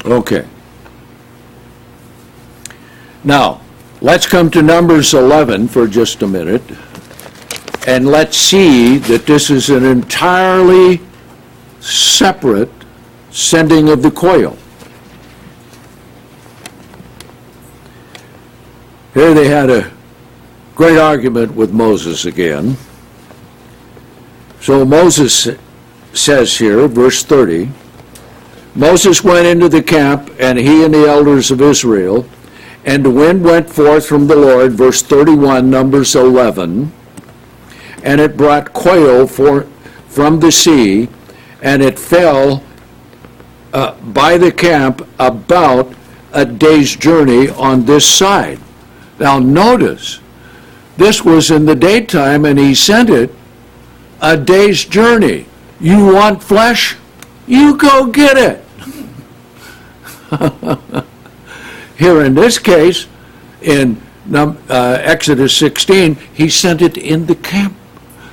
Okay. Now, let's come to Numbers 11 for just a minute, and let's see that this is an entirely separate sending of the quail. Here they had a great argument with Moses again. So Moses says here, verse 30, Moses went into the camp, and he and the elders of Israel, and the wind went forth from the Lord, verse 31, Numbers 11, and it brought quail from the sea, and it fell by the camp about a day's journey on this side. Now notice, this was in the daytime, and he sent it a day's journey. You want flesh? You go get it. Here in this case, in Exodus 16, he sent it in the camp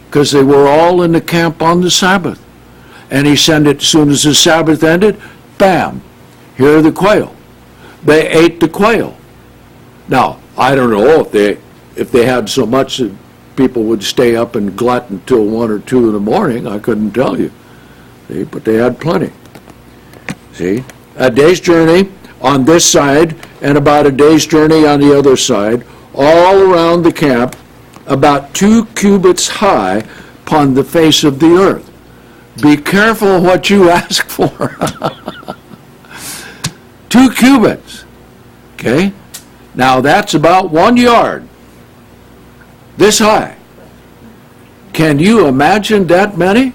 because they were all in the camp on the Sabbath. And he sent it as soon as the Sabbath ended, bam, here are the quail. They ate the quail. Now, I don't know if they had so much that people would stay up and glut until 1 or 2 in the morning. I couldn't tell you. See, but they had plenty. See, a day's journey on this side and about a day's journey on the other side, all around the camp, about 2 cubits high upon the face of the earth. Be careful what you ask for. 2 cubits. Okay? Now that's about 1 yard. This high. Can you imagine that many?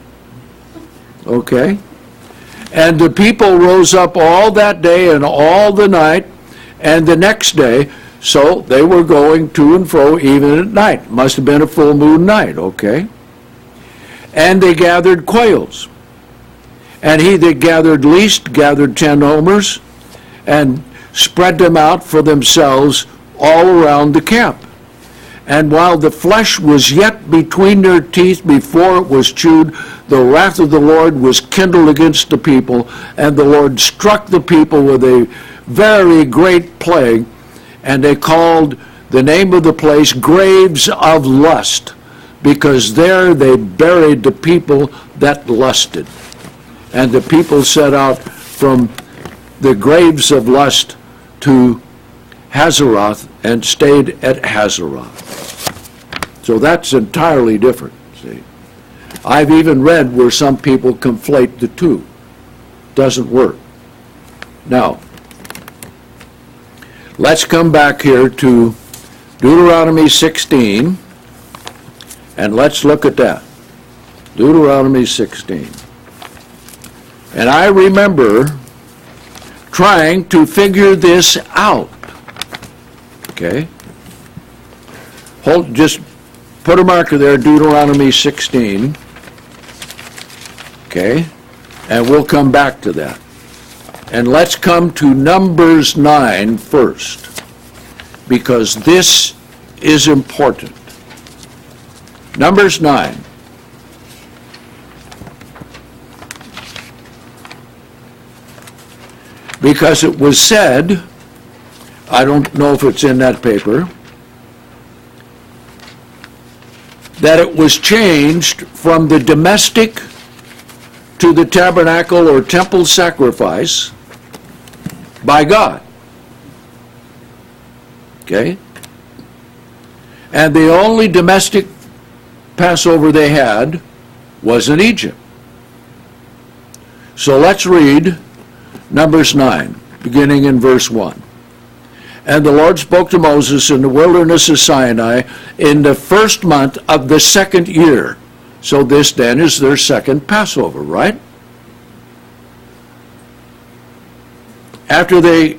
Okay. And the people rose up all that day and all the night and the next day, so they were going to and fro even at night. Must have been a full moon night, okay? And they gathered quails. And he that gathered least gathered 10 homers and spread them out for themselves all around the camp. And while the flesh was yet between their teeth before it was chewed, the wrath of the Lord was kindled against the people, and the Lord struck the people with a very great plague, and they called the name of the place Graves of Lust, because there they buried the people that lusted. And the people set out from the Graves of Lust to Hazeroth and stayed at Hazeroth. So that's entirely different, see. I've even read where some people conflate the two. Doesn't work. Now, let's come back here to Deuteronomy 16, and let's look at that. Deuteronomy 16. And I remember trying to figure this out. Okay? Just put a marker there, Deuteronomy 16. Okay? And we'll come back to that. And let's come to Numbers 9 first, because this is important. Numbers 9. Because it was said, I don't know if it's in that paper, that it was changed from the domestic to the tabernacle or temple sacrifice by God. Okay? And the only domestic Passover they had was in Egypt. So let's read Numbers 9, beginning in verse 1. And the Lord spoke to Moses in the wilderness of Sinai in the first month of the second year. So this then is their second Passover, right? After they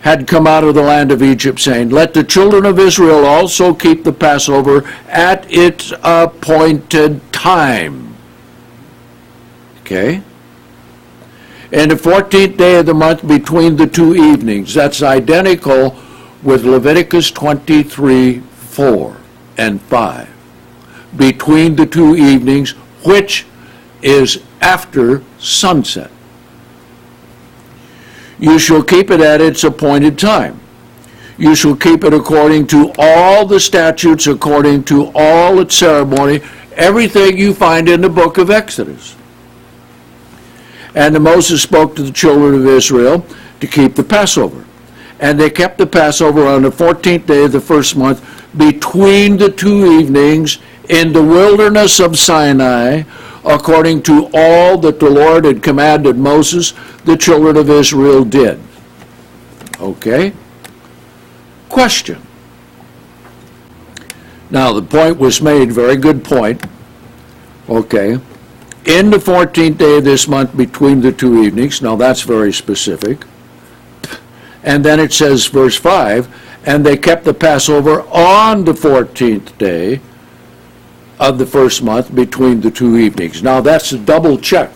had come out of the land of Egypt, saying, let the children of Israel also keep the Passover at its appointed time. Okay? And the 14th day of the month between the 2 evenings. That's identical with Leviticus 23, 4 and 5. Between the 2 evenings, which is after sunset. You shall keep it at its appointed time. You shall keep it according to all the statutes, according to all its ceremony, everything you find in the book of Exodus. And Moses spoke to the children of Israel to keep the Passover. And they kept the Passover on the 14th day of the first month between the two evenings in the wilderness of Sinai, according to all that the Lord had commanded Moses, the children of Israel did. Okay? Question. Now, the point was made, very good point. Okay. In the 14th day of this month between the two evenings, now that's very specific. And then it says, verse 5, and they kept the Passover on the 14th day of the first month between the two evenings. Now that's a double check.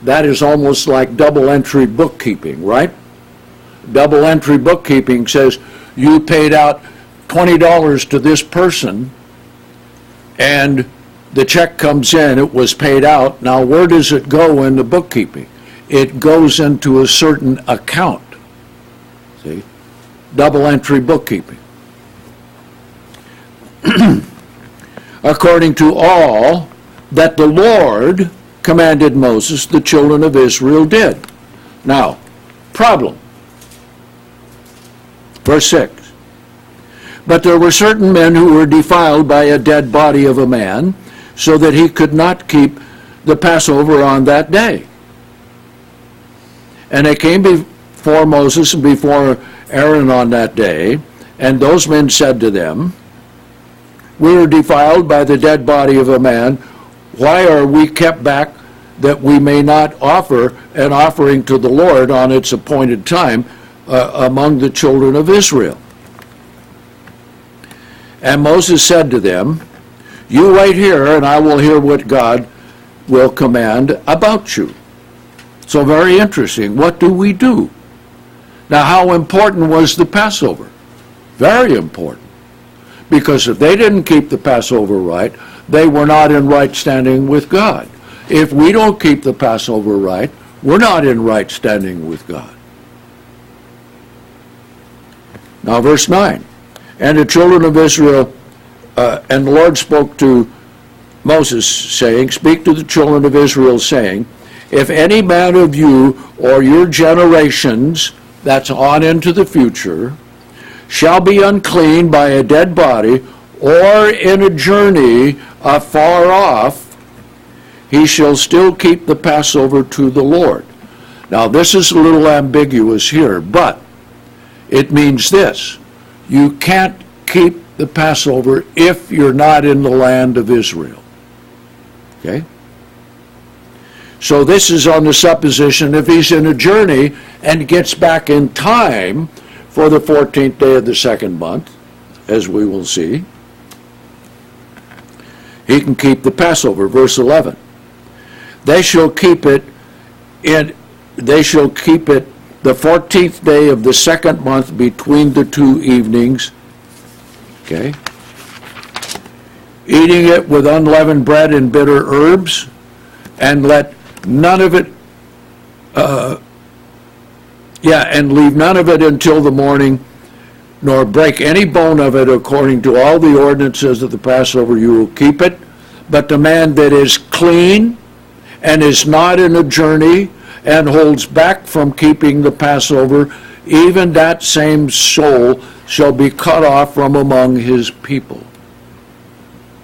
That is almost like double entry bookkeeping, right? Double entry bookkeeping says you paid out $20 to this person and the check comes in, it was paid out. Now where does it go in the bookkeeping? It goes into a certain account. See? Double entry bookkeeping. According to all that the Lord commanded Moses, the children of Israel did. Now, problem. Verse 6. But there were certain men who were defiled by a dead body of a man, so that he could not keep the Passover on that day. And they came before Moses and before Aaron on that day, and those men said to them, we were defiled by the dead body of a man. Why are we kept back that we may not offer an offering to the Lord on its appointed time among the children of Israel? And Moses said to them, you wait here, and I will hear what God will command about you. So very interesting. What do we do? Now, how important was the Passover? Very important. Because if they didn't keep the Passover right, they were not in right standing with God. If we don't keep the Passover right, we're not in right standing with God. Now, verse 9. And the children of Israel, and the Lord spoke to Moses, saying, speak to the children of Israel, saying, if any man of you or your generations, that's on into the future, shall be unclean by a dead body or in a journey afar off, he shall still keep the Passover to the Lord. Now, this is a little ambiguous here, but it means this. You can't keep the Passover if you're not in the land of Israel. Okay? So this is on the supposition if he's in a journey and gets back in time for the 14th day of the second month, as we will see, he can keep the Passover. Verse 11. They shall keep it the 14th day of the second month between the two evenings. Okay? Eating it with unleavened bread and bitter herbs, and let none of it, and leave none of it until the morning, nor break any bone of it. According to all the ordinances of the Passover, you will keep it. But the man that is clean and is not in a journey and holds back from keeping the Passover, even that same soul shall be cut off from among his people.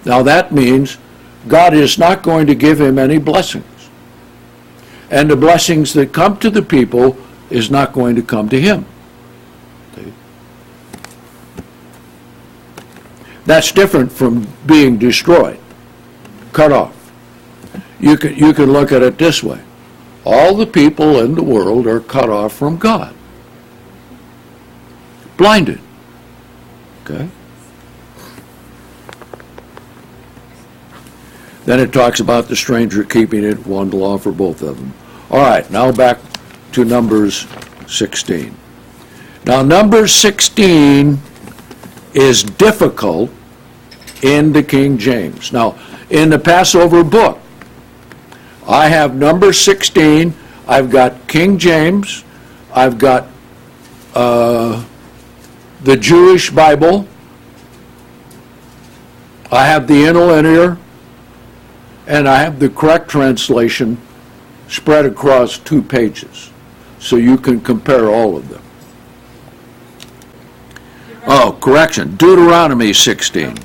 Now that means God is not going to give him any blessings. And the blessings that come to the people is not going to come to him. See? That's different from being destroyed, cut off. You can look at it this way. All the people in the world are cut off from God. Blinded. Okay? Then it talks about the stranger keeping it, one law for both of them. All right, now back to Numbers 16. Now, Numbers 16 is difficult in the King James. Now, in the Passover book, I have Numbers 16, I've got King James, I've got the Jewish Bible. I have the Interlinear, and I have the correct translation spread across 2 pages, so you can compare all of them. Oh, correction, Deuteronomy 16.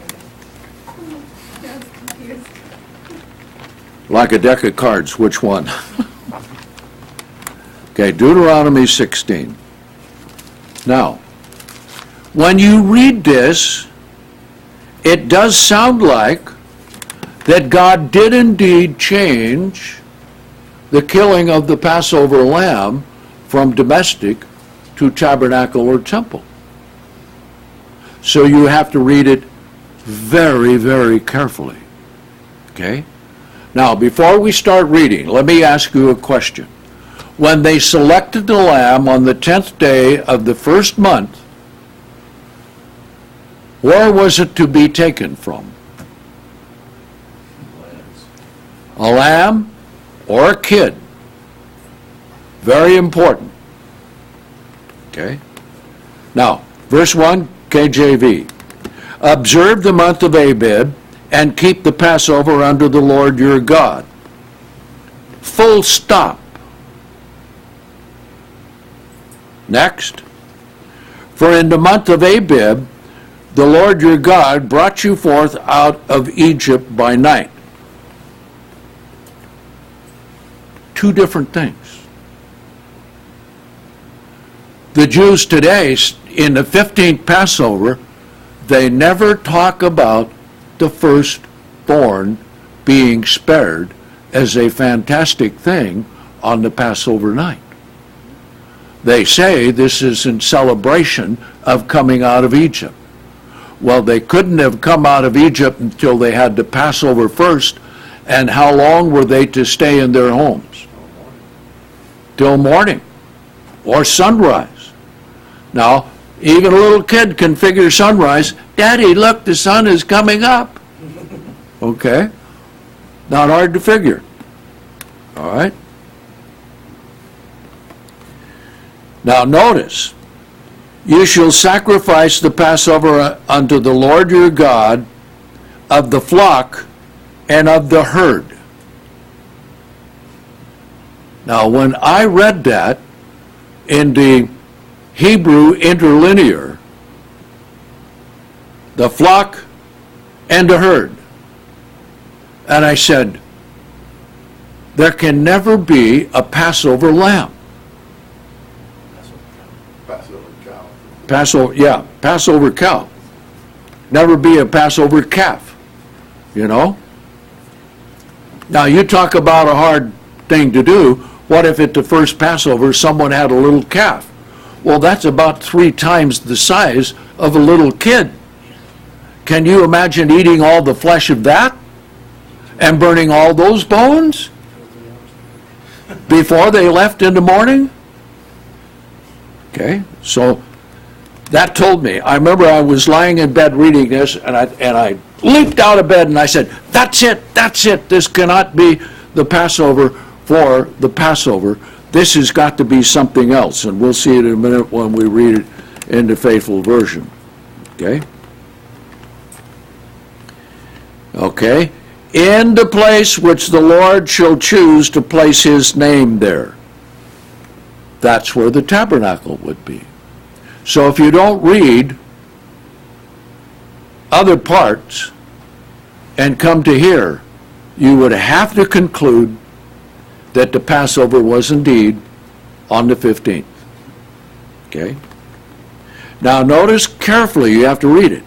Like a deck of cards, which one? Okay, Deuteronomy 16. Now, when you read this, it does sound like that God did indeed change the killing of the Passover lamb from domestic to tabernacle or temple. So you have to read it very, very carefully. Okay? Now, before we start reading, let me ask you a question. When they selected the lamb on the 10th day of the first month, where was it to be taken from? A lamb or a kid? Very important. Okay? Now, verse 1, KJV. Observe the month of Abib and keep the Passover unto the Lord your God. Full stop. Next. For in the month of Abib, the Lord your God brought you forth out of Egypt by night. 2 different things. The Jews today, in the 15th Passover, they never talk about the firstborn being spared as a fantastic thing on the Passover night. They say this is in celebration of coming out of Egypt. Well, they couldn't have come out of Egypt until they had the Passover first, and how long were they to stay in their homes? Till morning or sunrise. Now, even a little kid can figure sunrise. Daddy, look, the sun is coming up. Okay? Not hard to figure. All right? Now notice, you shall sacrifice the Passover unto the Lord your God of the flock and of the herd. Now when I read that in the Hebrew Interlinear, the flock and the herd, and I said, there can never be a Passover lamb. Passover cow. Never be a Passover calf, you know? Now, you talk about a hard thing to do. What if at the first Passover someone had a little calf? Well, that's about 3 times the size of a little kid. Can you imagine eating all the flesh of that and burning all those bones before they left in the morning? Okay, so that told me. I remember I was lying in bed reading this, and I leaped out of bed and I said, that's it. This cannot be the Passover for the Passover. This has got to be something else, and we'll see it in a minute when we read it in the faithful version. Okay? Okay. In the place which the Lord shall choose to place his name there. That's where the tabernacle would be. So if you don't read other parts and come to here, you would have to conclude that the Passover was indeed on the 15th. Okay? Now notice carefully, you have to read it.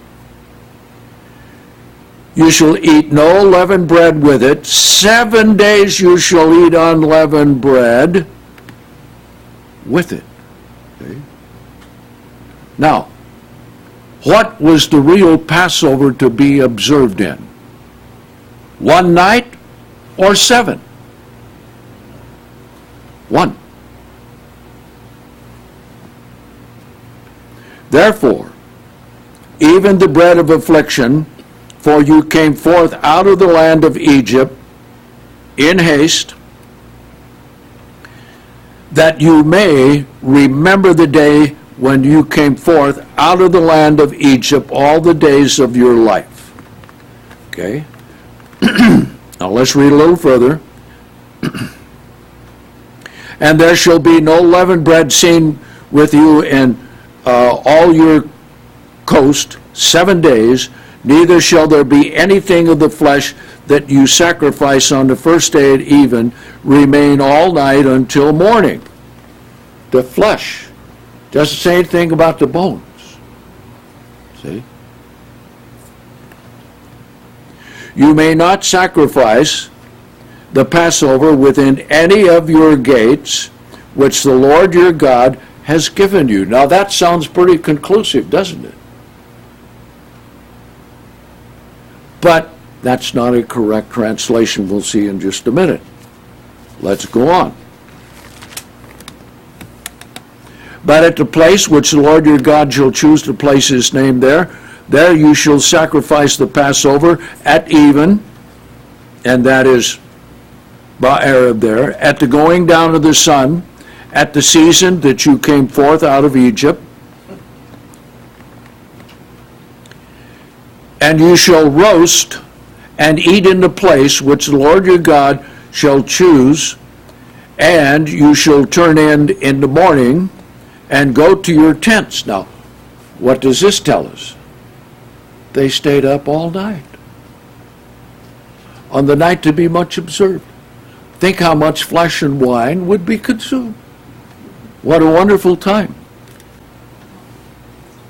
You shall eat no leavened bread with it. 7 days you shall eat unleavened bread with it. Okay? Now, what was the real Passover to be observed in? 1 night or 7? 1. Therefore, even the bread of affliction, for you came forth out of the land of Egypt in haste, that you may remember the day when you came forth out of the land of Egypt all the days of your life. Okay? Now let's read a little further. And there shall be no leavened bread seen with you in all your coast 7 days, neither shall there be anything of the flesh that you sacrifice on the first day at even remain all night until morning. The flesh doesn't say anything about the bones. See? You may not sacrifice the Passover within any of your gates, which the Lord your God has given you. Now that sounds pretty conclusive, doesn't it? But that's not a correct translation. We'll see in just a minute. Let's go on. But at the place which the Lord your God shall choose to place his name there you shall sacrifice the Passover at even, and that is Ba'arab there, at the going down of the sun, at the season that you came forth out of Egypt. And you shall roast and eat in the place which the Lord your God shall choose, and you shall turn in the morning and go to your tents. Now, what does this tell us? They stayed up all night. On the night to be much observed. Think how much flesh and wine would be consumed. What a wonderful time.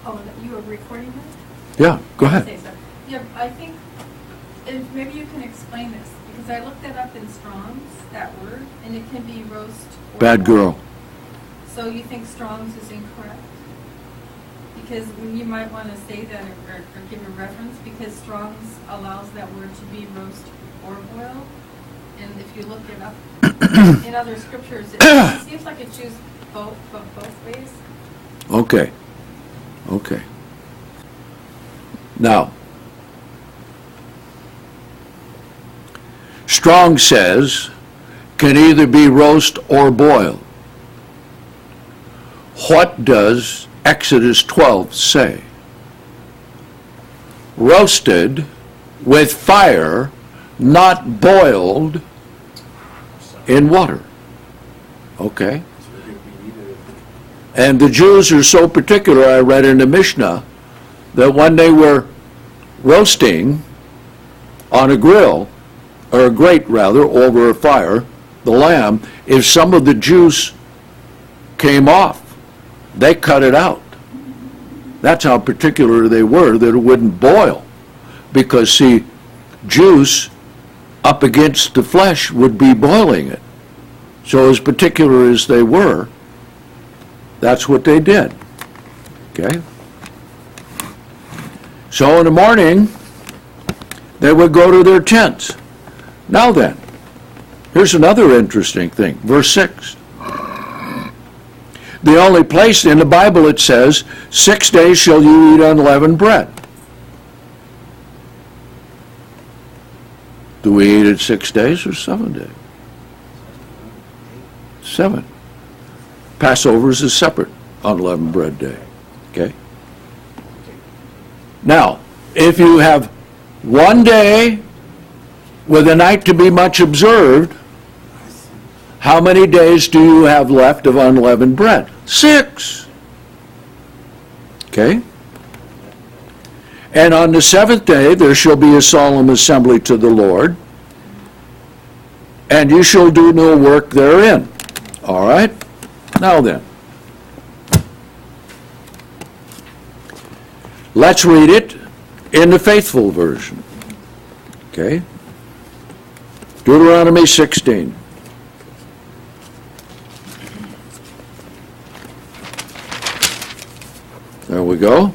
Oh, you were recording this? Yeah, go ahead. Yeah, I think maybe you can explain this, because I looked it up in Strong's, that word, and it can be roast or Bad girl. boiled. So you think Strong's is incorrect? Because you might want to say that or give a reference, because Strong's allows that word to be roast or boiled. And if you look it up in other scriptures, it seems like it's used both ways. Okay. Now, Strong says can either be roast or boiled. What does Exodus 12 say? Roasted with fire, not boiled in water. Okay? And the Jews are so particular, I read in the Mishnah, that when they were roasting on a grill, or a grate rather, over a fire, the lamb, if some of the juice came off, they cut it out. That's how particular they were, that it wouldn't boil. Because, see, juice up against the flesh would be boiling it. So as particular as they were, that's what they did. Okay? So in the morning, they would go to their tents. Now then, here's another interesting thing. Verse 6. The only place in the Bible it says, 6 days shall you eat unleavened bread. Do we eat it 6 days or 7 days? 7. Passover is a separate unleavened bread day. Okay? Now, if you have 1 day with a night to be much observed, how many days do you have left of unleavened bread? 6. Okay? And on the 7th day there shall be a solemn assembly to the Lord, and you shall do no work therein. All right? Now then, let's read it in the faithful version. Okay? Deuteronomy 16. There we go.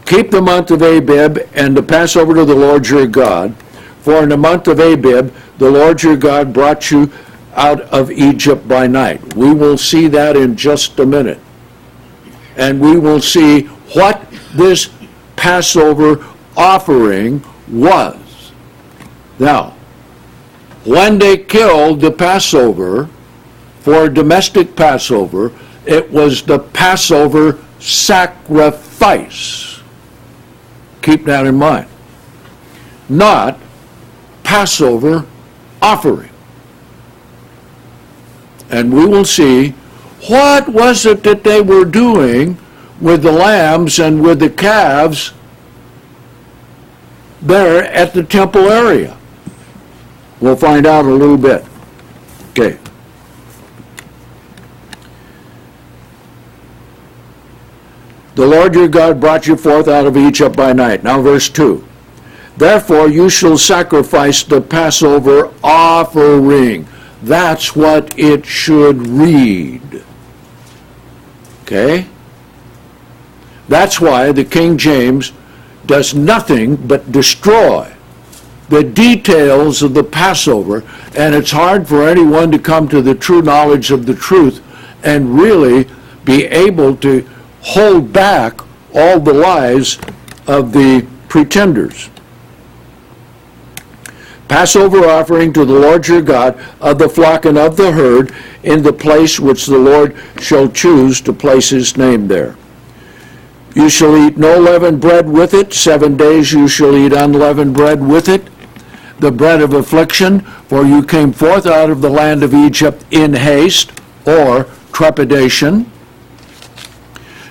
Keep the month of Abib and the Passover to the Lord your God, for in the month of Abib the Lord your God brought you out of Egypt by night. We will see that in just a minute. And we will see what this Passover offering was. Now, when they killed the Passover, for a domestic Passover, it was the Passover sacrifice. Keep that in mind. Not Passover offering. And we will see what was it that they were doing with the lambs and with the calves there at the temple area. We'll find out a little bit. Okay. The Lord your God brought you forth out of Egypt by night. Now verse 2. Therefore you shall sacrifice the Passover offering. That's what it should read. Okay? That's why the King James does nothing but destroy the details of the Passover, and it's hard for anyone to come to the true knowledge of the truth and really be able to hold back all the lies of the pretenders. Passover offering to the Lord your God of the flock and of the herd in the place which the Lord shall choose to place his name there. You shall eat no leavened bread with it. 7 days you shall eat unleavened bread with it, the bread of affliction, for you came forth out of the land of Egypt in haste, or trepidation,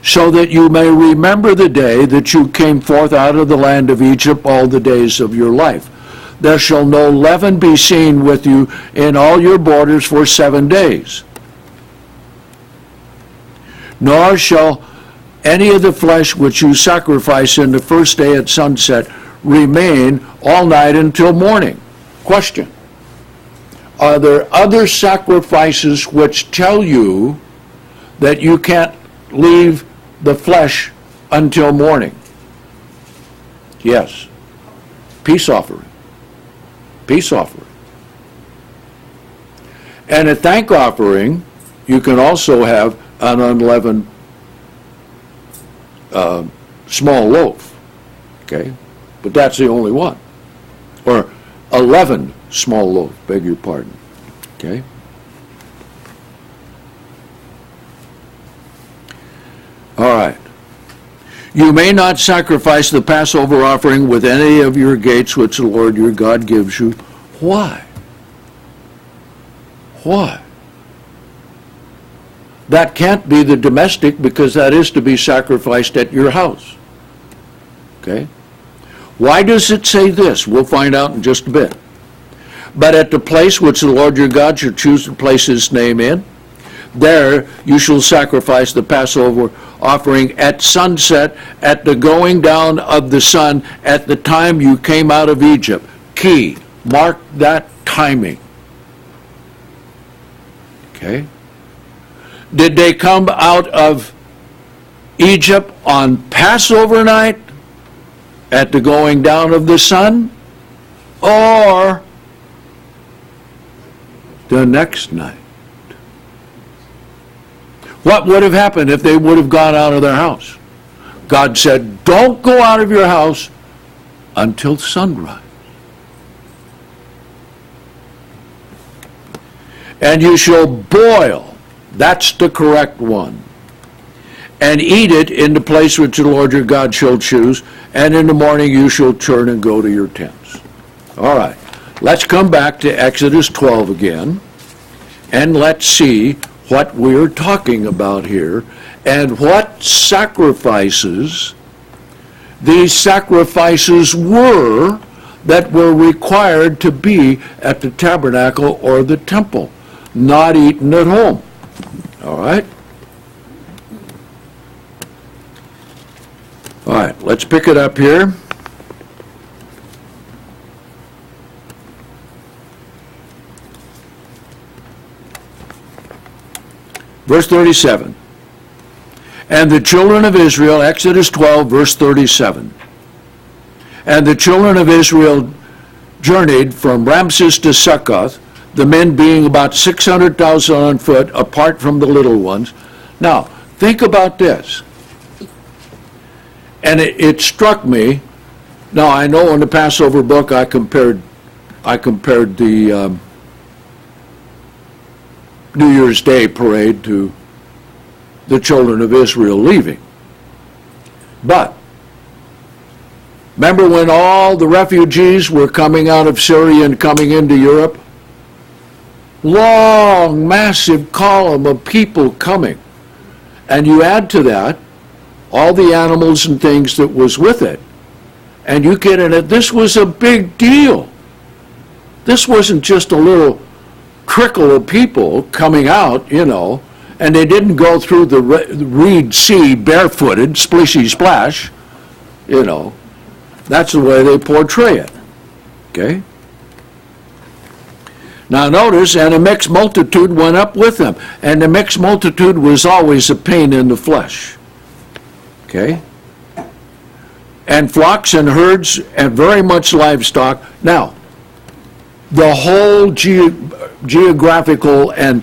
so that you may remember the day that you came forth out of the land of Egypt all the days of your life. There shall no leaven be seen with you in all your borders for 7 days. Nor shall any of the flesh which you sacrifice in the first day at sunset remain all night until morning. Question: are there other sacrifices which tell you that you can't leave the flesh until morning? Yes. Peace offering. Peace offering. And a thank offering, you can also have an unleavened small loaf. Okay? But that's the only one. Or a leavened small loaf, beg your pardon. Okay? All right. You may not sacrifice the Passover offering with any of your gates which the Lord your God gives you. Why? Why? That can't be the domestic, because that is to be sacrificed at your house. Okay? Why does it say this? We'll find out in just a bit. But at the place which the Lord your God shall choose to place his name in, there you shall sacrifice the Passover offering at sunset, at the going down of the sun, at the time you came out of Egypt. Key. Mark that timing. Okay? Did they come out of Egypt on Passover night, at the going down of the sun, or the next night? What would have happened if they would have gone out of their house? God said, don't go out of your house until sunrise. And you shall boil, that's the correct one, and eat it in the place which the Lord your God shall choose, and in the morning you shall turn and go to your tents. All right, let's come back to Exodus 12 again, and let's see what we're talking about here, and what sacrifices these sacrifices were that were required to be at the tabernacle or the temple, not eaten at home. All right? All right, let's pick it up here. Verse 37. And the children of Israel, Exodus 12, verse 37. And the children of Israel journeyed from Ramses to Succoth, the men being about 600,000 on foot, apart from the little ones. Now, think about this. And it struck me. Now, I know in the Passover book I compared the New Year's Day parade to the children of Israel leaving. But remember when all the refugees were coming out of Syria and coming into Europe? Long, massive column of people coming. And you add to that all the animals and things that was with it. And you get in it, this was a big deal. This wasn't just a little trickle of people coming out, and they didn't go through the Reed Sea barefooted, splishy splash, That's the way they portray it, okay? Now notice, and a mixed multitude went up with them. And the mixed multitude was always a pain in the flesh, okay? And flocks and herds and very much livestock. Now, the whole geographical and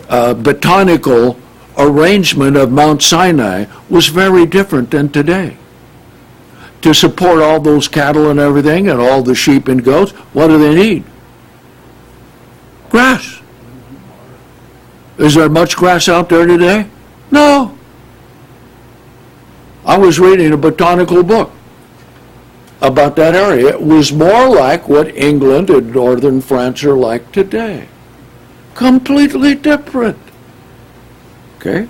botanical arrangement of Mount Sinai was very different than today. To support all those cattle and everything and all the sheep and goats, what do they need? Grass. Is there much grass out there today? No. I was reading a botanical book about that area. It was more like what England and northern France are like today. Completely different. Okay?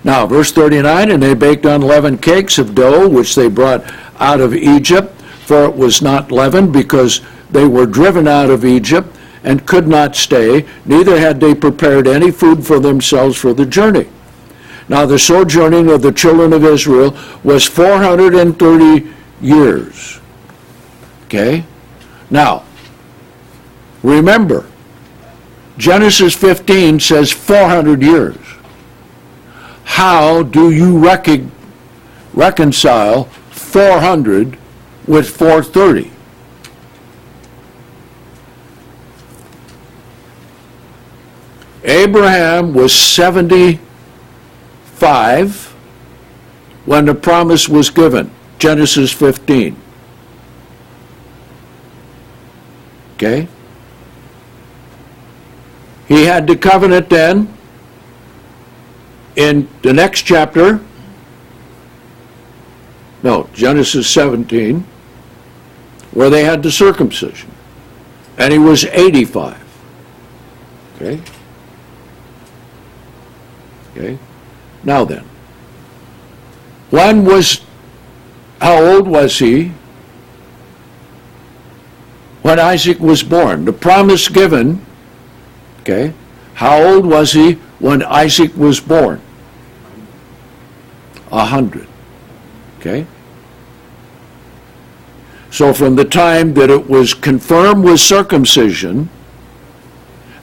Now, verse 39, and they baked unleavened cakes of dough, which they brought out of Egypt, for it was not leavened, because they were driven out of Egypt and could not stay, neither had they prepared any food for themselves for the journey. Now, the sojourning of the children of Israel was 430 years. Okay? Now, remember, Genesis 15 says 400 years. How do you reconcile 400 with 430? Abraham was 75 when the promise was given, Genesis 15. Okay? He had the covenant then. In the next chapter, Genesis 17, where they had the circumcision. And he was 85. Okay? Okay? Now then, how old was he when Isaac was born? The promise given, okay, how old was he when Isaac was born? 100. Okay? So from the time that it was confirmed with circumcision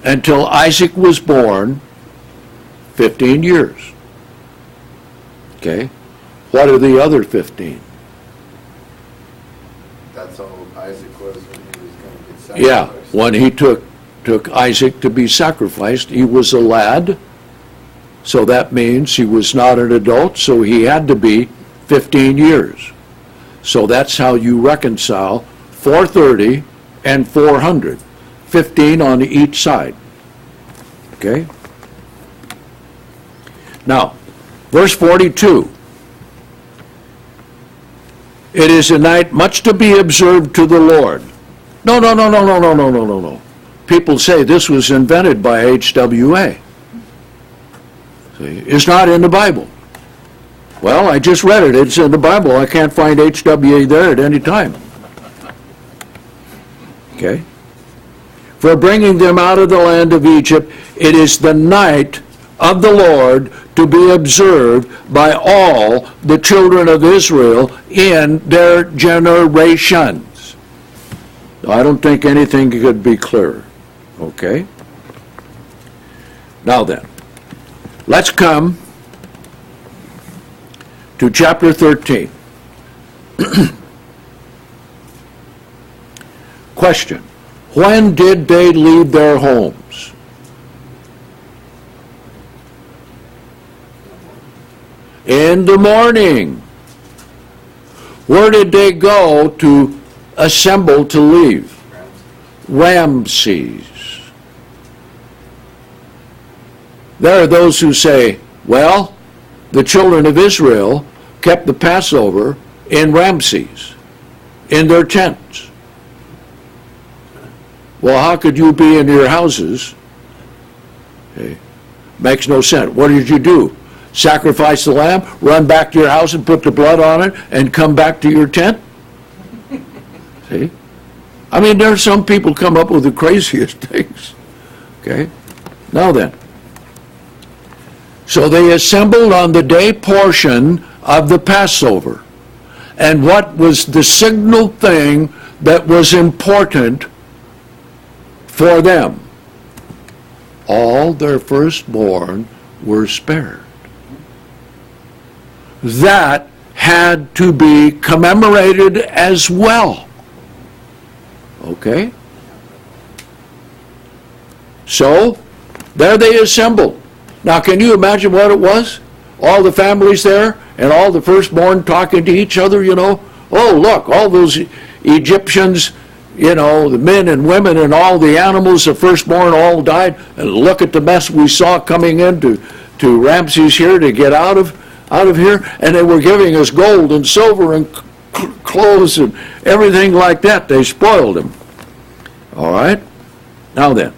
until Isaac was born, 15 years. Okay? What are the other 15? That's how old Isaac was when he was going to get sacrificed. Yeah, when he took Isaac to be sacrificed, he was a lad, so that means he was not an adult, so he had to be 15 years. So that's how you reconcile 430 and 400, 15 on each side. Okay? Now, verse 42. It is a night much to be observed to the Lord. No. People say this was invented by HWA. See, it's not in the Bible. Well, I just read it. It's in the Bible. I can't find HWA there at any time. Okay? For bringing them out of the land of Egypt, it is the night of the Lord to be observed by all the children of Israel in their generations. I don't think anything could be clearer. Okay? Now then, let's come to chapter 13. Question: when did they leave their homes? In the morning. Where did they go to assemble to leave? Ramses. There are those who say, well, the children of Israel kept the Passover in Ramses, in their tents. Well, how could you be in your houses? Okay. Makes no sense. What did you do? Sacrifice the lamb, run back to your house and put the blood on it, and come back to your tent? See? I mean, there are some people come up with the craziest things. Okay? Now then. So they assembled on the day portion of the Passover. And what was the signal thing that was important for them? All their firstborn were spared. That had to be commemorated as well. Okay? So, there they assembled. Now, can you imagine what it was? All the families there, and all the firstborn talking to each other, you know. Oh, look, all those Egyptians, you know, the men and women and all the animals, the firstborn all died. And look at the mess we saw coming into Ramses here to get out of here. And they were giving us gold and silver and clothes and everything like that. They spoiled him. All right? Now then.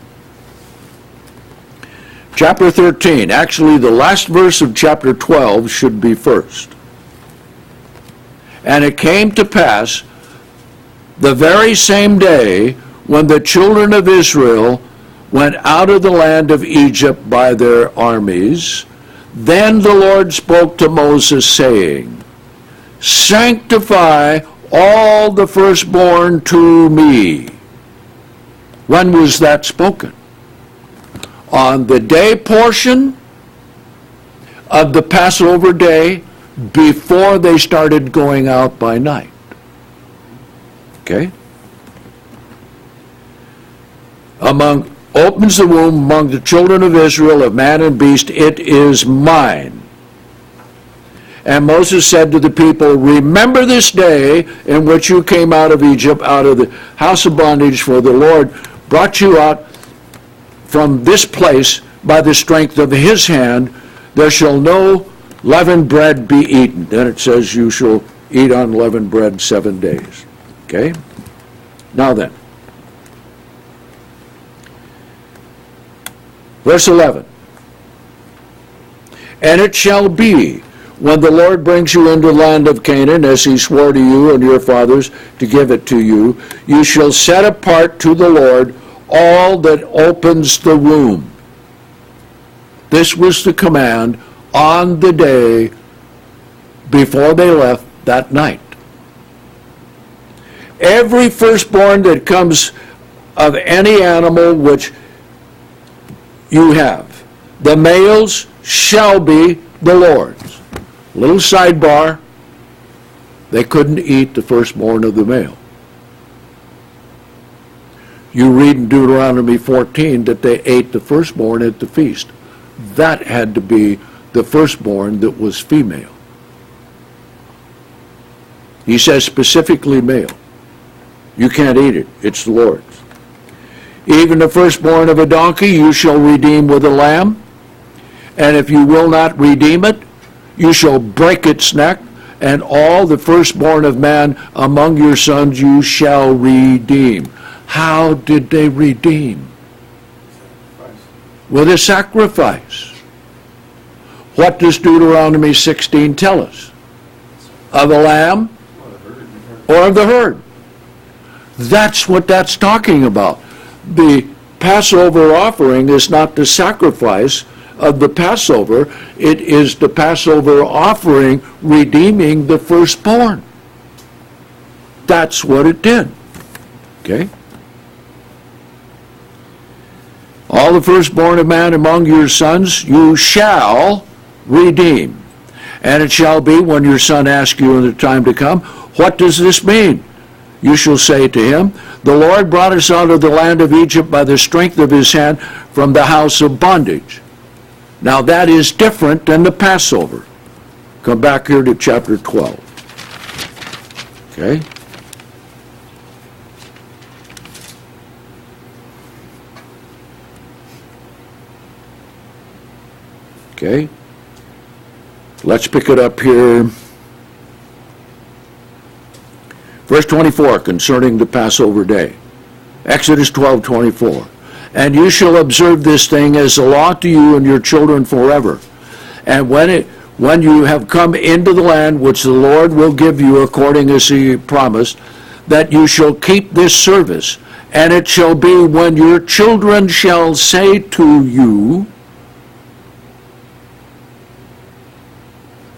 Chapter 13. Actually, the last verse of chapter 12 should be first. And it came to pass the very same day when the children of Israel went out of the land of Egypt by their armies, then the Lord spoke to Moses, saying, sanctify all the firstborn to me. When was that spoken? On the day portion of the Passover day before they started going out by night. Okay? Opens the womb among the children of Israel of man and beast, it is mine. And Moses said to the people, remember this day in which you came out of Egypt, out of the house of bondage, for the Lord brought you out from this place by the strength of his hand. There shall no leavened bread be eaten. Then it says you shall eat unleavened bread 7 days. Okay? Now then. Verse 11. And it shall be, when the Lord brings you into the land of Canaan, as he swore to you and your fathers to give it to you, you shall set apart to the Lord all that opens the womb. This was the command on the day before they left that night. Every firstborn that comes of any animal which you have, the males shall be the Lord's. Little sidebar, they couldn't eat the firstborn of the male. You read in Deuteronomy 14 that they ate the firstborn at the feast. That had to be the firstborn that was female. He says specifically male. You can't eat it. It's the Lord's. Even the firstborn of a donkey you shall redeem with a lamb. And if you will not redeem it, you shall break its neck. And all the firstborn of man among your sons you shall redeem. How did they redeem? With a sacrifice. What does Deuteronomy 16 tell us? Of a lamb or of the herd? That's what that's talking about. The Passover offering is not the sacrifice of the Passover. It is the Passover offering redeeming the firstborn. That's what it did. Okay? All the firstborn of man among your sons you shall redeem. And it shall be when your son asks you in the time to come, what does this mean? You shall say to him, the Lord brought us out of the land of Egypt by the strength of his hand from the house of bondage. Now that is different than the Passover. Come back here to chapter 12. Okay? Okay? Let's pick it up here. Verse 24, concerning the Passover day. Exodus 12:24. And you shall observe this thing as a law to you and your children forever. And when you have come into the land which the Lord will give you according as he promised, that you shall keep this service. And it shall be when your children shall say to you,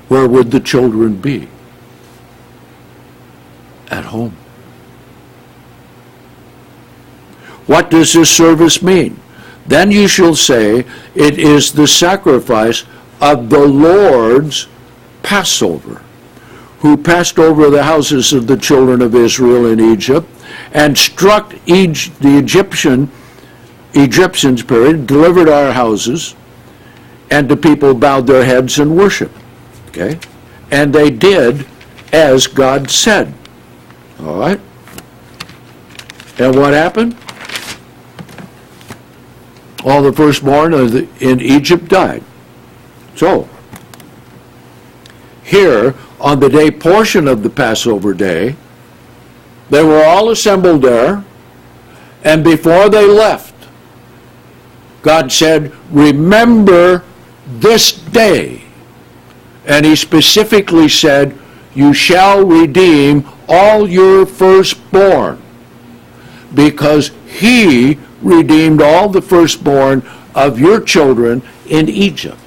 where would the children be? At home. What does this service mean? Then you shall say, it is the sacrifice of the Lord's Passover, who passed over the houses of the children of Israel in Egypt, and struck the Egyptians, delivered our houses, and the people bowed their heads and worshiped. Okay? And they did as God said. All right? And what happened? All the firstborn in Egypt died. So, here, on the day portion of the Passover day, they were all assembled there, and before they left, God said, remember this day. And he specifically said, you shall redeem all your firstborn, because he redeemed all the firstborn of your children in Egypt.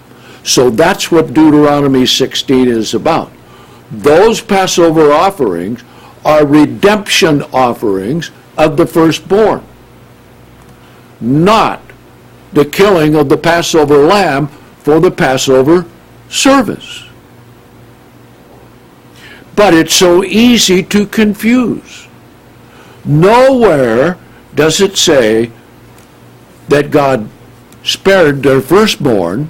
So that's what Deuteronomy 16 is about. Those Passover offerings are redemption offerings of the firstborn, not the killing of the Passover lamb for the Passover service. But it's so easy to confuse. Nowhere does it say that God spared their firstborn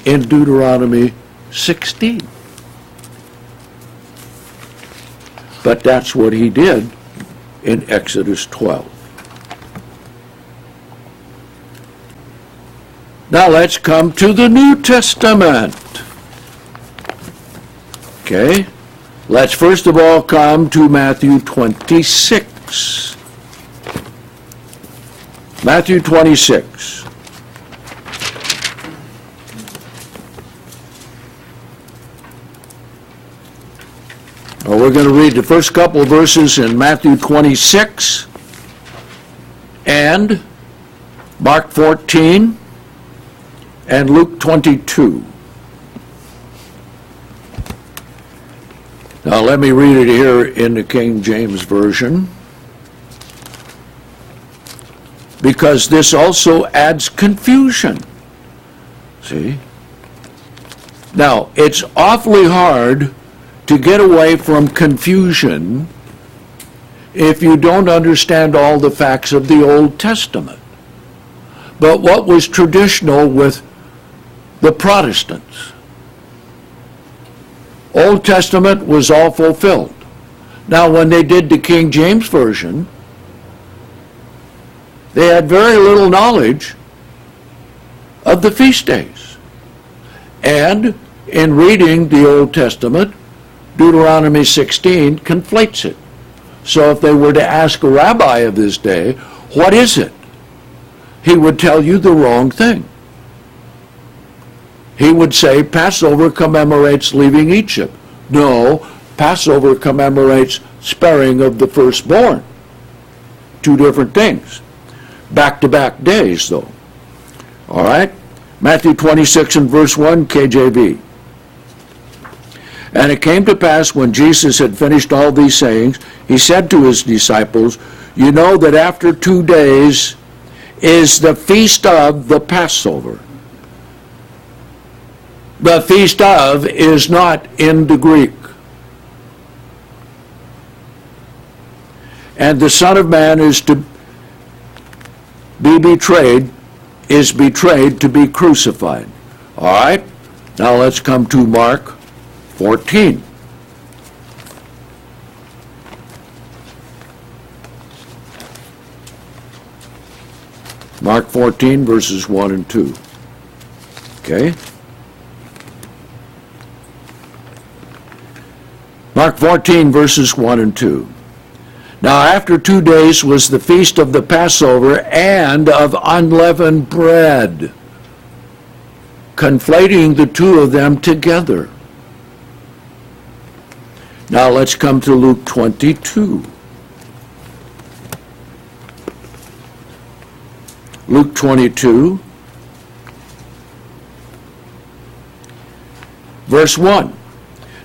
in Deuteronomy 16. But that's what he did in Exodus 12. Now let's come to the New Testament. Okay? Let's first of all come to Matthew 26. Matthew 26. Well, we're going to read the first couple of verses in Matthew 26 and Mark 14 and Luke 22. Now let me read it here in the King James Version, because this also adds confusion. See? Now, it's awfully hard to get away from confusion if you don't understand all the facts of the Old Testament. But what was traditional with the Protestants? Old Testament was all fulfilled. Now, when they did the King James Version, they had very little knowledge of the feast days. And in reading the Old Testament, Deuteronomy 16 conflates it. So if they were to ask a rabbi of this day, what is it? He would tell you the wrong thing. He would say Passover commemorates leaving Egypt. No, Passover commemorates sparing of the firstborn. Two different things. Back-to-back days, though. All right? Matthew 26 and verse 1, KJV. And it came to pass when Jesus had finished all these sayings, he said to his disciples, you know that after 2 days is the feast of the Passover. The feast of is not in the Greek. And the Son of Man is to be betrayed, is betrayed to be crucified. All right? Now let's come to Mark 14. Mark 14, verses 1 and 2. Okay? Mark 14, verses 1 and 2. Now after 2 days was the feast of the Passover and of unleavened bread, conflating the two of them together. Now let's come to Luke 22. Luke 22, verse 1.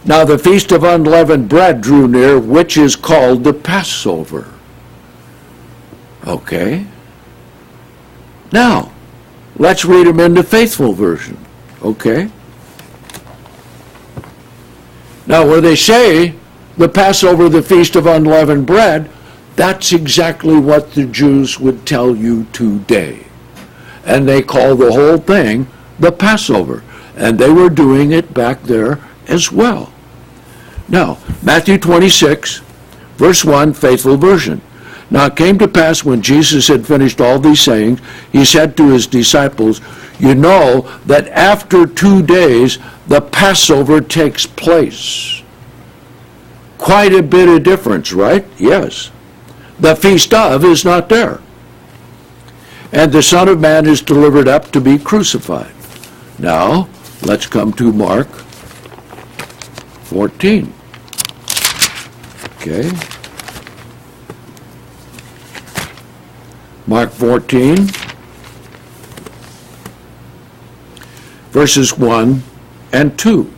Now the feast of unleavened bread drew near, which is called the Passover. Okay. Now, let's read them in the faithful version. Okay. Now, where they say the Passover, the feast of unleavened bread, that's exactly what the Jews would tell you today. And they call the whole thing the Passover. And they were doing it back there as well. Now, Matthew 26, verse 1, faithful version. Now it came to pass when Jesus had finished all these sayings, he said to his disciples, you know that after 2 days the Passover takes place. Quite a bit of difference, right? Yes. The feast of is not there. And the Son of Man is delivered up to be crucified. Now, let's come to Mark 14. Okay. Mark 14, verses 1 and 2.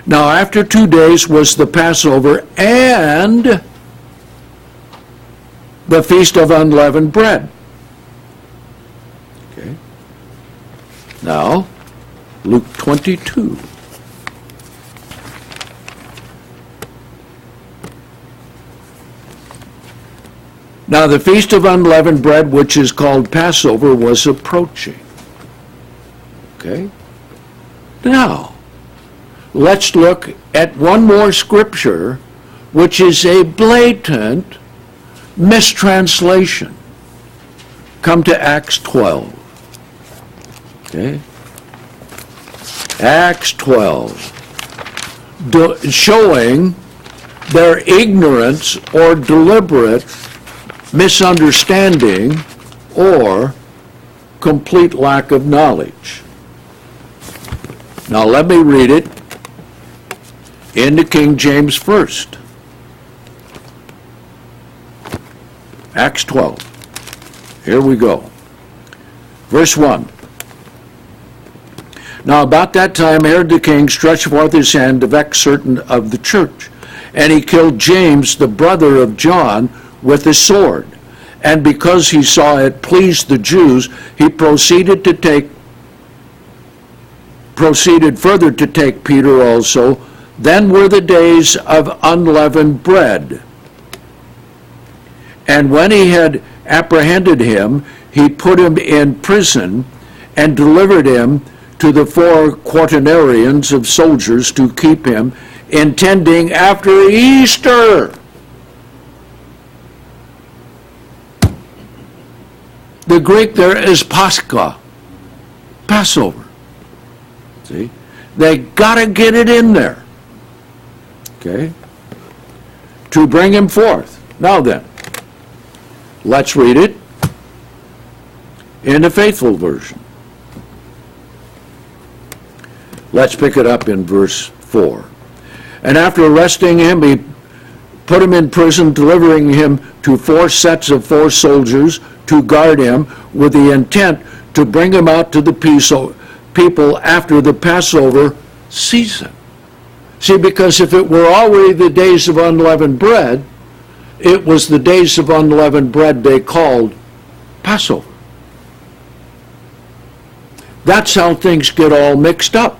Now after 2 days was the Passover and the feast of unleavened bread. Okay. Now, Luke 22. Now the feast of unleavened bread, which is called Passover, was approaching. Okay? Now, let's look at one more scripture, which is a blatant mistranslation. Come to Acts 12. Okay? Acts 12. Showing their ignorance or deliberate misunderstanding or complete lack of knowledge. Now let me read it in the King James first. Acts 12. Here we go. Verse 1. Now about that time Herod the king stretched forth his hand to vex certain of the church, and he killed James, the brother of John, with a sword. And because he saw it pleased the Jews, he proceeded further to take Peter also. Then were the days of unleavened bread. And when he had apprehended him, he put him in prison and delivered him to the 4 quaternarians of soldiers to keep him, intending after Easter. The Greek there is Pascha, Passover. See? They got to get it in there. Okay? To bring him forth. Now then, let's read it in the faithful version. Let's pick it up in verse 4. And after arresting him, he put him in prison, delivering him to 4 sets of 4 soldiers to guard him, with the intent to bring him out to the people after the Passover season. See, because if it were already the days of unleavened bread, it was the days of unleavened bread they called Passover. That's how things get all mixed up.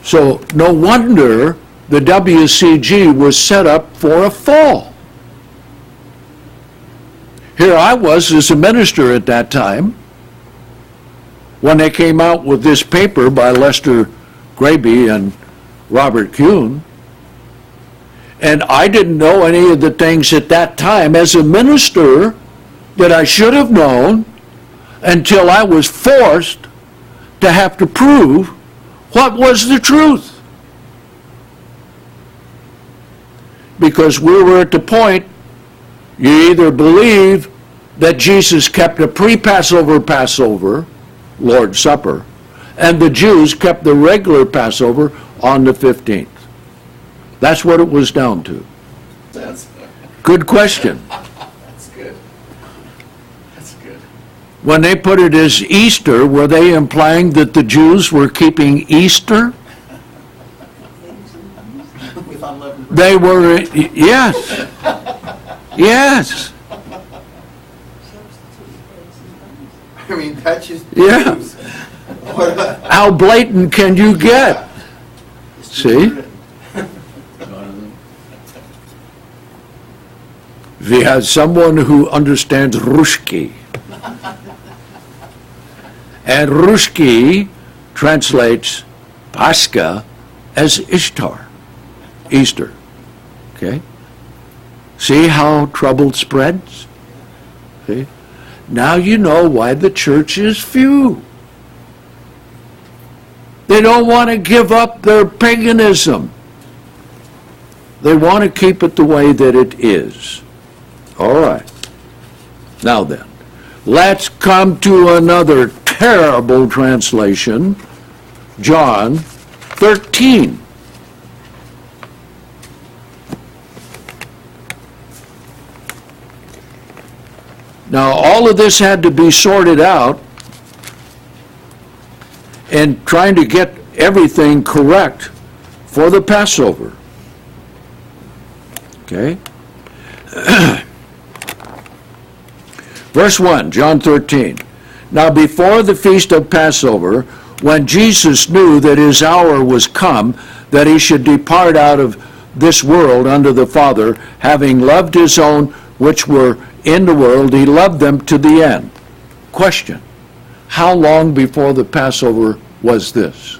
So no wonder the WCG was set up for a fall. Here I was as a minister at that time when they came out with this paper by Lester Graby and Robert Kuhn. And I didn't know any of the things at that time as a minister that I should have known until I was forced to have to prove what was the truth. because we were at the point, you either believe that Jesus kept a pre-Passover, Lord's Supper, and the Jews kept the regular Passover on the 15th. That's what it was down to. That's Good question. good. That's good. When they put it as Easter, were they implying that the Jews were keeping Easter? With unleavened bread. They were, yes. Yes. I mean, that's just Yeah. news. What How blatant can you get? See? We have someone who understands Ruski. And Ruski translates Pascha as Ishtar, Easter. Okay? See how trouble spreads? See? Now you know why the church is few. They don't want to give up their paganism. They want to keep it the way that it is. All right. Now then, let's come to another terrible translation, John 13. Now, all of this had to be sorted out and trying to get everything correct for the Passover. Okay? Verse 1, John 13. Now before the feast of Passover, when Jesus knew that his hour was come, that he should depart out of this world unto the Father, having loved his own which were in the world, he loved them to the end. Question, how long before the Passover was this?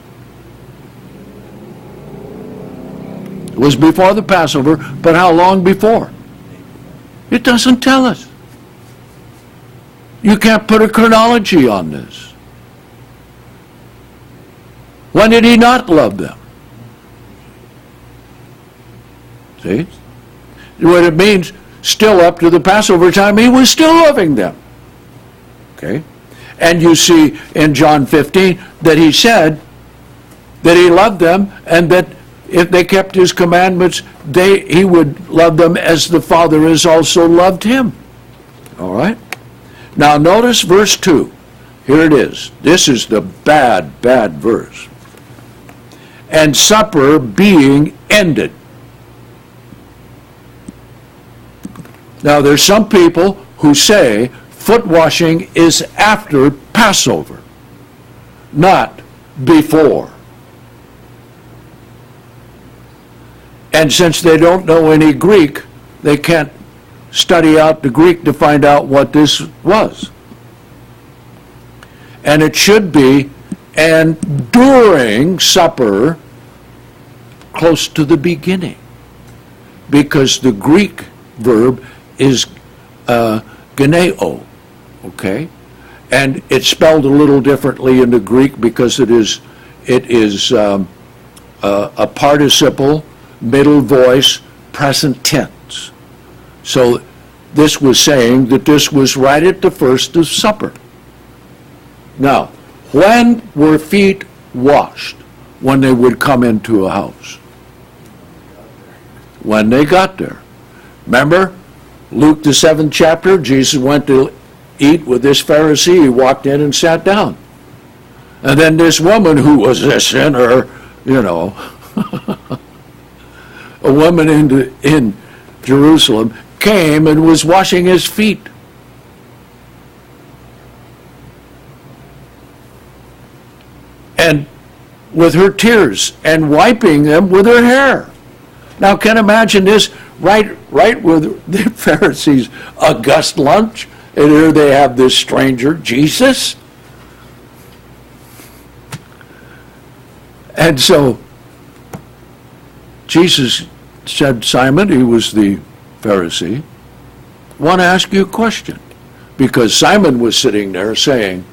It was before the Passover, but how long before? It doesn't tell us. You can't put a chronology on this. When did he not love them? See? What it means, still up to the Passover time, he was still loving them. Okay? And you see in John 15 that he said that he loved them and that if they kept his commandments, he would love them as the Father has also loved him. All right? Now notice verse 2. Here it is. This is the bad verse. And supper being ended. Now there's some people who say foot washing is after Passover, not before. And since they don't know any Greek, they can't study out the Greek to find out what this was. And it should be, and during supper, close to the beginning. Because the Greek verb is geneo, okay? And it's spelled a little differently in the Greek because it is a participle, middle voice, present tense. So this was saying that this was right at the first of supper. Now, when were feet washed? When they would come into a house. When they got there. Remember, Luke the 7th chapter, Jesus went to eat with this Pharisee. He walked in and sat down. And then this woman who was a sinner, you know, a woman in Jerusalem, came and was washing his feet. And with her tears and wiping them with her hair. Now can you imagine this right with the Pharisees' august lunch, and here they have this stranger, Jesus. And so Jesus said, Simon, he was the Pharisee, I want to ask you a question. Because Simon was sitting there saying,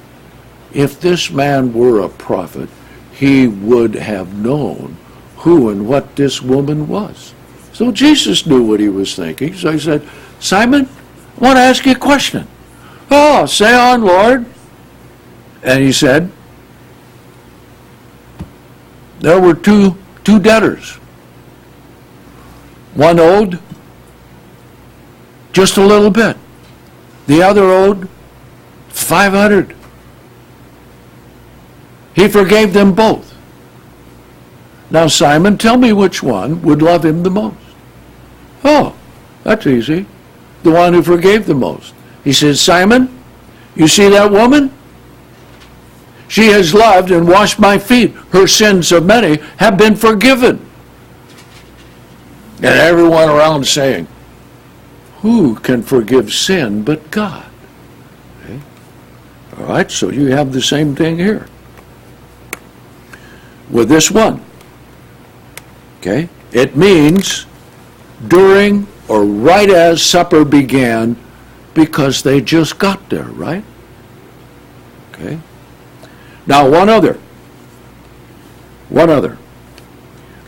if this man were a prophet, he would have known who and what this woman was. So Jesus knew what he was thinking. So he said, Simon, I want to ask you a question. Oh, say on, Lord. And he said, there were two debtors. One owed just a little bit. The other owed 500. He forgave them both. Now, Simon, tell me which one would love him the most. Oh, that's easy. The one who forgave the most. He says, Simon, you see that woman? She has loved and washed my feet. Her sins of many have been forgiven. And everyone around saying, who can forgive sin but God? Okay. All right, so you have the same thing here with this one. Okay, it means during or right as supper began, because they just got there, right? Okay. Now one other.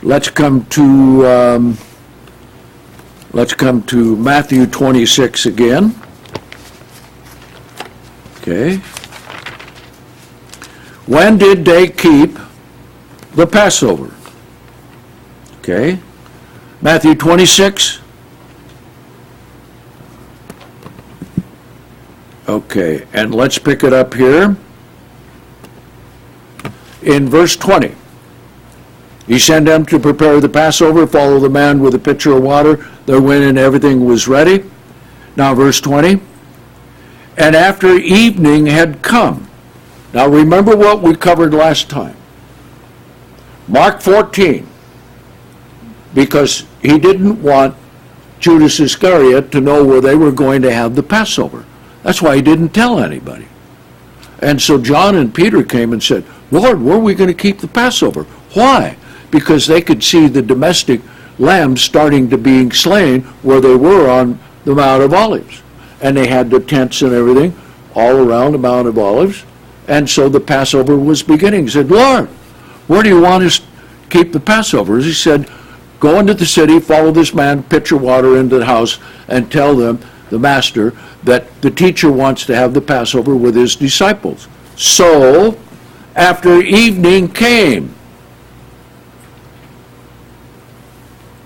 Let's come to Matthew 26 again. Okay. When did they keep the Passover? Okay. Matthew 26. Okay, and let's pick it up here. In verse 20. He sent them to prepare the Passover, follow the man with a pitcher of water. They went and everything was ready. Now verse 20. And after evening had come. Now remember what we covered last time. Mark 14. Because he didn't want Judas Iscariot to know where they were going to have the Passover. That's why he didn't tell anybody. And so John and Peter came and said, Lord, where are we going to keep the Passover? Why? Because they could see the domestic lambs starting to being slain where they were on the Mount of Olives. And they had the tents and everything all around the Mount of Olives. And so the Passover was beginning. He said, Lord, where do you want us to keep the Passover? He said, go into the city, follow this man, pitcher water into the house, and tell them, the master, that the teacher wants to have the Passover with his disciples. So, after evening came,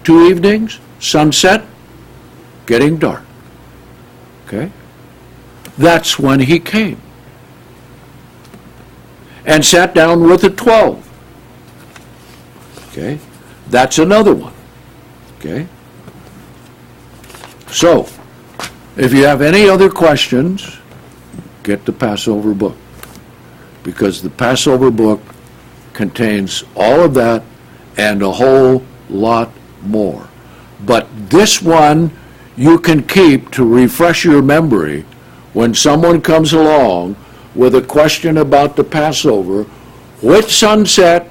2 evenings, sunset, getting dark. Okay? That's when he came. And sat down with the 12. Okay? That's another one. Okay? So, if you have any other questions, get the Passover book. Because the Passover book contains all of that and a whole lot more. But this one you can keep to refresh your memory when someone comes along with a question about the Passover, which sunset,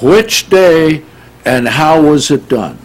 which day, and how was it done?